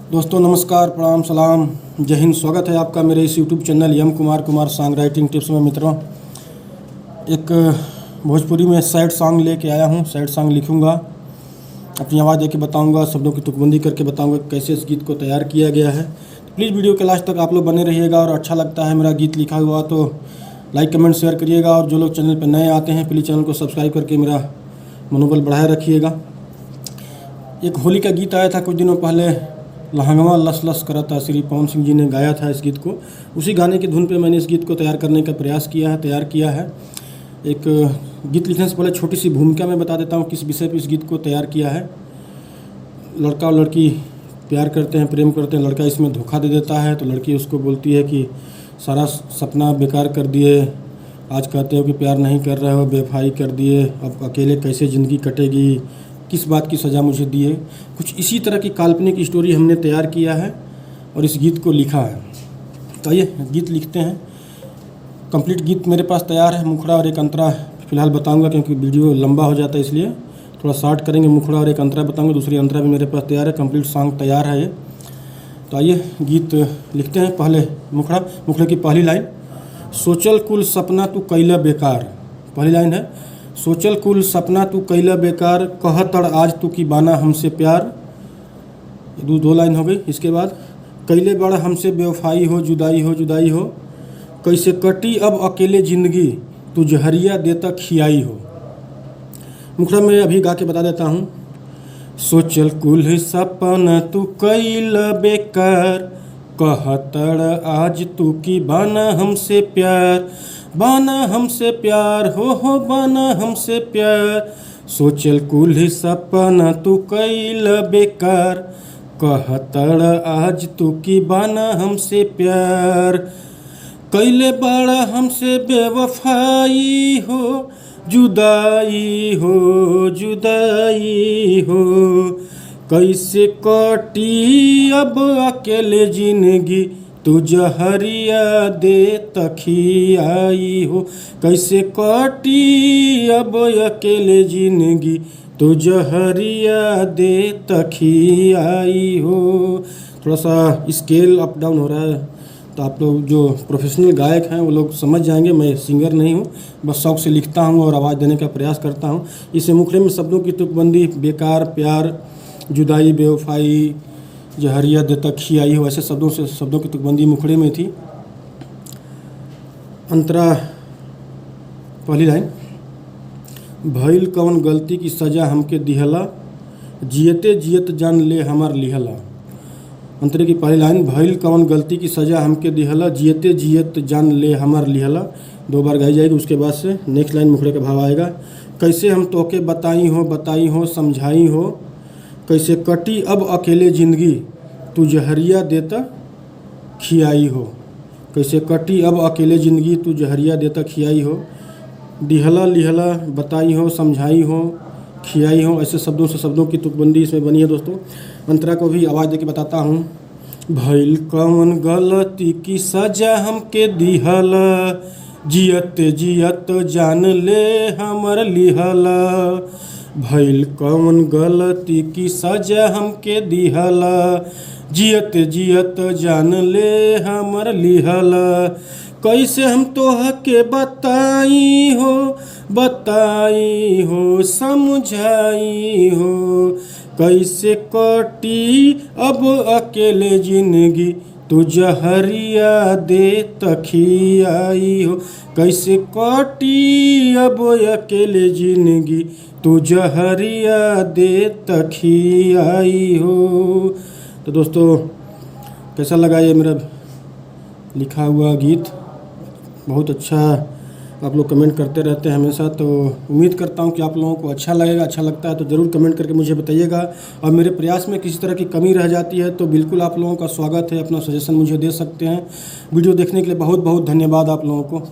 दोस्तों नमस्कार, प्रणाम, सलाम, जय हिंद। स्वागत है आपका मेरे इस यूट्यूब चैनल यम कुमार सॉन्ग राइटिंग टिप्स में। मित्रों, एक भोजपुरी में सैड सॉन्ग लेके आया हूँ। सैड सॉन्ग लिखूँगा, अपनी आवाज़ देके बताऊँगा, शब्दों की तुकबंदी करके बताऊँगा कैसे इस गीत को तैयार किया गया है। प्लीज़ वीडियो के लास्ट तक आप लोग बने रहिएगा, और अच्छा लगता है मेरा गीत लिखा हुआ तो लाइक कमेंट शेयर करिएगा, और जो लोग चैनल पर नए आते हैं प्लीज़ चैनल को सब्सक्राइब करके मेरा मनोबल बढ़ाए रखिएगा। एक होली का गीत आया था कुछ दिनों पहले, लहंगवा लस लस करा था, श्री पवन सिंह जी ने गाया था इस गीत को। उसी गाने की धुन पे मैंने इस गीत को तैयार करने का प्रयास तैयार किया है। एक गीत लिखने से पहले छोटी सी भूमिका मैं बता देता हूँ किस विषय पे इस गीत को तैयार किया है। लड़का और लड़की प्यार करते हैं, प्रेम करते हैं। लड़का इसमें धोखा दे देता है तो लड़की उसको बोलती है कि सारा सपना बेकार कर दिए, आज कहते हो कि प्यार नहीं कर रहे हो, बेवफाई कर दिए, अब अकेले कैसे ज़िंदगी कटेगी, किस बात की सज़ा मुझे दिए। कुछ इसी तरह की काल्पनिक स्टोरी हमने तैयार किया है और इस गीत को लिखा है। तो आइए गीत लिखते हैं। कंप्लीट गीत मेरे पास तैयार है। मुखड़ा और एक अंतरा फ़िलहाल बताऊंगा क्योंकि वीडियो लंबा हो जाता है, इसलिए थोड़ा शॉर्ट करेंगे। मुखड़ा और एक अंतरा बताऊंगा, दूसरी अंतरा भी मेरे पास तैयार है। कंप्लीट सॉन्ग तैयार है ये। तो आइए गीत लिखते हैं। पहले मुखड़े की पहली लाइन, सोचल कुल सपना तू कैला बेकार। पहली लाइन है, सोचल कुल सपना तू कैला बेकार, कहतड़ आज तू की बाना हमसे प्यार। दो लाइन हो गई। इसके बाद, कैले बड़ हमसे बेवफाई हो, जुदाई हो, जुदाई हो, कैसे कटी अब अकेले ज़िंदगी, तू जहरिया देता खियाई हो। मुखड़ा में अभी गा के बता देता हूँ। सोचल कुल सपना तू कैला बेकार, कहतड़ आज तू की बाना हमसे प्यार, बाना हमसे प्यार, हो बाना हमसे प्यार। सोचल कुल सपना तू कैला बेकार, कहतड़ आज तू की बाना हमसे प्यार, कैले बड़ा हमसे बेवफाई हो, जुदाई हो, जुदाई हो, कैसे कटी अब अकेले जिंदगी, तू जहरिया दे तखियाई हो, कैसे कटी अब अकेले जिंदगी, तू जहरिया दे तखियाई हो। थोड़ा सा स्केल अप डाउन हो रहा है तो आप लोग जो प्रोफेशनल गायक हैं वो लोग समझ जाएंगे। मैं सिंगर नहीं हूँ, बस शौक से लिखता हूँ और आवाज़ देने का प्रयास करता हूँ। इसे मुखड़े में शब्दों की तुकबंदी बेकार, प्यार, जुदाई, बेवफाई, जहरिया देता खियाई हो, ऐसे शब्दों की तुकबंदी मुखड़े में थी। अंतरा पहली लाइन, भइल कौन गलती की सज़ा हमके दिहला, जियते जियत जान ले हमार लिहला। अंतरे की पहली लाइन, भइल कौन गलती की सज़ा हमके दिहला, जियते जियत जान ले हमार लिहला। दो बार गाई जाएगी। उसके बाद से नेक्स्ट लाइन मुखड़े का भाव आएगा, कैसे हम तोके बताई हो, समझाई हो, कैसे कटी अब अकेले ज़िंदगी, तू जहरिया देता खियाई हो, कैसे कटी अब अकेले ज़िंदगी, तू जहरिया देता खियाई हो। दिहला, लिहला, बताई हो, समझाई हो, खियाई हो, ऐसे शब्दों की तुकबंदी इसमें बनी है। दोस्तों अंतरा को भी आवाज़ देके बताता हूँ। भइल कौन गलती की सज़ा हमके दिहला, जियत जियत जान ले हमर लिहला। भइल कौन गलती की सज़ा हमके दिहला, जियत जियत जान ले हमर लिहला। कैसे हम तोहके बताई हो, समझाई हो, कैसे कटी अब अकेले जिंदगी, तू जहरिया दे तखियाई हो, कैसे कटी अब अकेले जिंदगी, तू जहरिया दे तखियाई हो। तो दोस्तों कैसा लगा ये मेरा लिखा हुआ गीत? बहुत अच्छा आप लोग कमेंट करते रहते हैं हमेशा, तो उम्मीद करता हूँ कि आप लोगों को अच्छा लगेगा। अच्छा लगता है तो ज़रूर कमेंट करके मुझे बताइएगा, और मेरे प्रयास में किसी तरह की कमी रह जाती है तो बिल्कुल आप लोगों का स्वागत है, अपना सजेशन मुझे दे सकते हैं। वीडियो देखने के लिए बहुत बहुत धन्यवाद आप लोगों को।